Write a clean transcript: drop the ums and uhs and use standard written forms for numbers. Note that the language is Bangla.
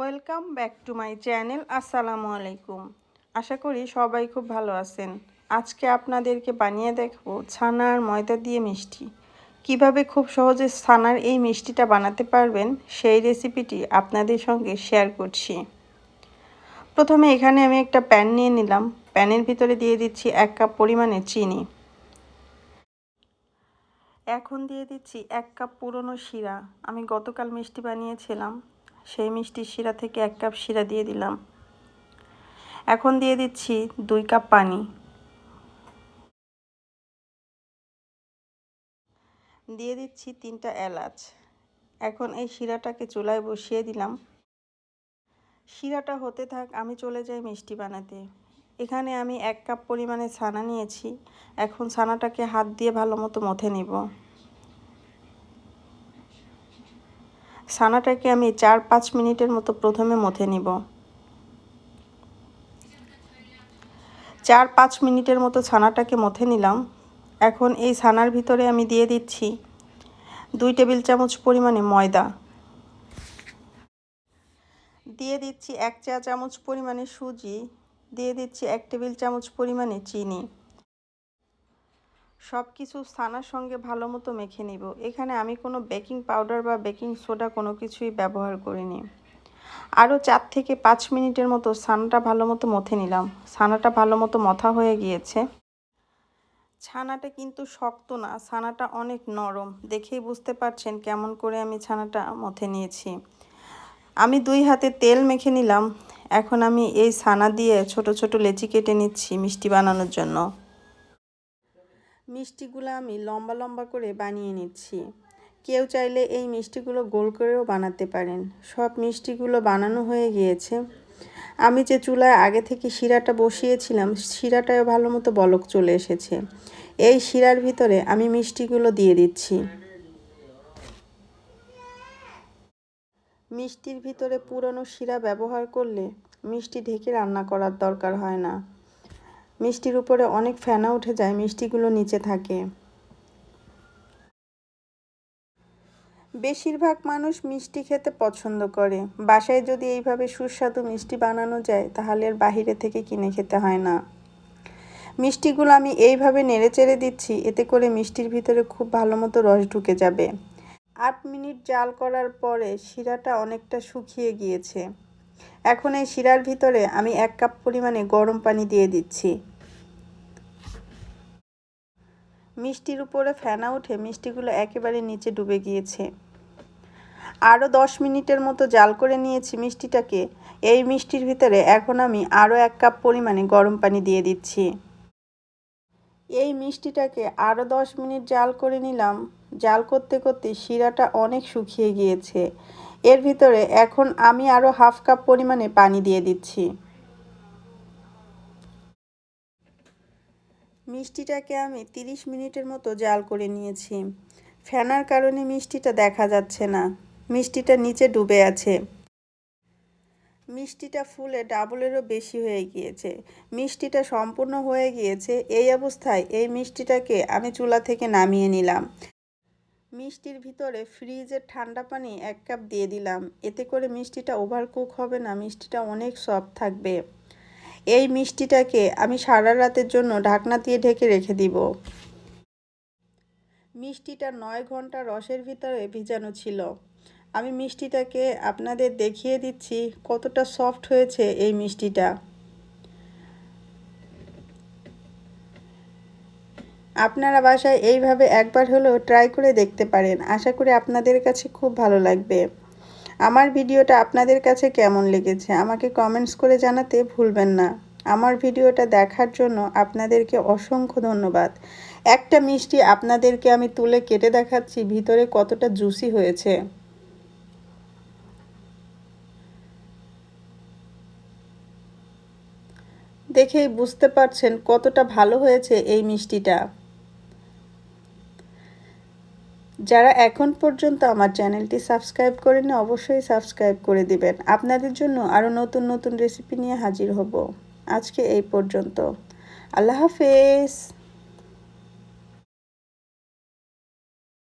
Welcome back to my channel. আসসালামু আলাইকুম। আশা করি সবাই খুব ভালো আছেন। আজকে আপনাদেরকে বানিয়ে দেখাবো ছানার ময়দা দিয়ে মিষ্টি। কিভাবে খুব সহজে ছানার এই মিষ্টিটা বানাতে পারবেন সেই রেসিপিটি আপনাদের সঙ্গে শেয়ার করছি। প্রথমে এখানে আমি একটা প্যান নিয়ে নিলাম। প্যানের ভিতরে দিয়ে দিচ্ছি 1 কাপ পরিমাণে চিনি। এখন দিয়ে দিচ্ছি 1 কাপ পুরনো শিরা। আমি গতকাল মিষ্টি বানিয়েছিলাম, সেই মিষ্টির শিরা থেকে 1 কাপ শিরা দিয়ে দিলাম। এখন দিয়ে দিচ্ছি 2 কাপ পানি। দিয়ে দিচ্ছি 3টা এলাচ। এখন এই শিরাটাকে চুলায় বসিয়ে দিলাম। শিরাটা হতে থাক, আমি চলে যাই মিষ্টি বানাতে। এখানে আমি 1 কাপ পরিমাণে ছানা নিয়েছি। এখন ছানাটাকে হাত দিয়ে ভালো মতো মথে নিব। ছানাটাকে আমি 4-5 মিনিটের মতো প্রথমে মথে নিব। 4-5 মিনিটের মতো ছানাটাকে মথে নিলাম। এখন এই ছানার ভিতরে আমি দিয়ে দিচ্ছি 2 টেবিল চামচ পরিমাণে ময়দা। দিয়ে দিচ্ছি 1 চা চামচ পরিমাণে সুজি। দিয়ে দিচ্ছি 1 টেবিল চামচ পরিমাণে চিনি। সব কিছু ছানার সঙ্গে ভালো মতো মেখে নিব। এখানে আমি কোনো বেকিং পাউডার বা বেকিং সোডা কোনো কিছুই ব্যবহার করিনি। আরও 4 থেকে 5 মিনিটের মতো ছানাটা ভালো মতো মথে নিলাম। ছানাটা ভালো মতো মথা হয়ে গিয়েছে। ছানাটা কিন্তু শক্ত না, ছানাটা অনেক নরম। দেখেই বুঝতে পারছেন কেমন করে আমি ছানাটা মথে নিয়েছি। আমি 2 হাতে তেল মেখে নিলাম। এখন আমি এই ছানা দিয়ে ছোট ছোট লেচি কেটে নিচ্ছি মিষ্টি বানানোর জন্য। মিষ্টিগুলো আমি লম্বা লম্বা করে বানিয়ে নিচ্ছি। কেউ চাইলে এই মিষ্টিগুলো গোল করেও বানাতে পারেন। সব মিষ্টিগুলো বানানো হয়ে গিয়েছে। আমি যে চুলায় আগে থেকে শিরাটা বসিয়েছিলাম, শিরাটাও ভালো মতো বলক চলে এসেছে। এই শিরার ভিতরে আমি মিষ্টিগুলো দিয়ে দিচ্ছি। মিষ্টির ভিতরে পুরনো শিরা ব্যবহার করলে মিষ্টি ঢেকে রান্না করার দরকার হয় না। মিষ্টির উপরে অনেক ফেনা উঠে যায়, মিষ্টিগুলো নিচে থাকে। বেশিরভাগ মানুষ মিষ্টি খেতে পছন্দ করে। বাসায় যদি এইভাবে সুস্বাদু মিষ্টি বানানো যায় তাহলে আর বাহিরে থেকে কিনে খেতে হয় না। মিষ্টিগুলো আমি এইভাবে নেড়েচেড়ে দিচ্ছি, এতে করে মিষ্টির ভিতরে খুব ভালো মতো রস ঢুকে যাবে। 8 মিনিট জাল করার পরে শিরাটা অনেকটা শুকিয়ে গিয়েছে। এখন এই শিরার ভিতরে আমি 1 কাপ পরিমাণে গরম পানি দিয়ে দিচ্ছি। মিষ্টির উপরে ফেনা উঠে মিষ্টিগুলো একেবারে নিচে ডুবে গিয়েছে। আরও 10 মিনিটের মতো জাল করে নিয়েছি মিষ্টিটাকে। এই মিষ্টির ভিতরে এখন আমি আরও 1 কাপ পরিমাণে গরম পানি দিয়ে দিচ্ছি। এই মিষ্টিটাকে আরও 10 মিনিট জাল করে নিলাম। জাল করতে করতে শিরাটা অনেক শুকিয়ে গিয়েছে। এর ভিতরে এখন আমি আরও হাফ কাপ পরিমাণে পানি দিয়ে দিচ্ছি। মিষ্টিটাকে আমি 30 মিনিটের মতো জাল করে নিয়েছি। ফেনার কারণে মিষ্টিটা দেখা যাচ্ছে না, মিষ্টিটা নিচে ডুবে আছে। মিষ্টিটা ফুলে ডাবলেরও বেশি হয়ে গিয়েছে। মিষ্টিটা সম্পূর্ণ হয়ে গিয়েছে। এই অবস্থায় এই মিষ্টিটাকে আমি চুলা থেকে নামিয়ে নিলাম। মিষ্টির ভিতরে ফ্রিজের ঠান্ডা পানি 1 কাপ দিয়ে দিলাম। এতে করে মিষ্টিটা ওভারকুক হবে না, মিষ্টিটা অনেক সফট থাকবে। এই মিষ্টিটাকে আমি সারা রাতের জন্য ঢাকনা দিয়ে ঢেকে রেখে দিব। মিষ্টিটা 9 ঘন্টা রসের ভিতরে ভিজানো ছিল। আমি মিষ্টিটাকে আপনাদের দেখিয়ে দিচ্ছি কতটা সফট হয়েছে এই মিষ্টিটা। আপনারা বাসায় এইভাবে একবার হলেও ট্রাই করে দেখতে পারেন। আশা করি আপনাদের কাছে খুব ভালো লাগবে। আমার ভিডিওটা আপনাদের কাছে কেমন লেগেছে আমাকে কমেন্টস করে জানাতে ভুলবেন না। আমার ভিডিওটা দেখার জন্য আপনাদেরকে অসংখ্য ধন্যবাদ। একটা মিষ্টি আপনাদেরকে আমি তুলে কেটে দেখাচ্ছি ভিতরে কতটা জুসি হয়েছে। দেখেই বুঝতে পারছেন কতটা ভালো হয়েছে এই মিষ্টিটা। যারা এখন পর্যন্ত আমার চ্যানেলটি সাবস্ক্রাইব করেনি অবশ্যই সাবস্ক্রাইব করে দিবেন। আপনাদের জন্য আরও নতুন নতুন রেসিপি নিয়ে হাজির হব। আজকে এই পর্যন্ত। আল্লাহ হাফেজ।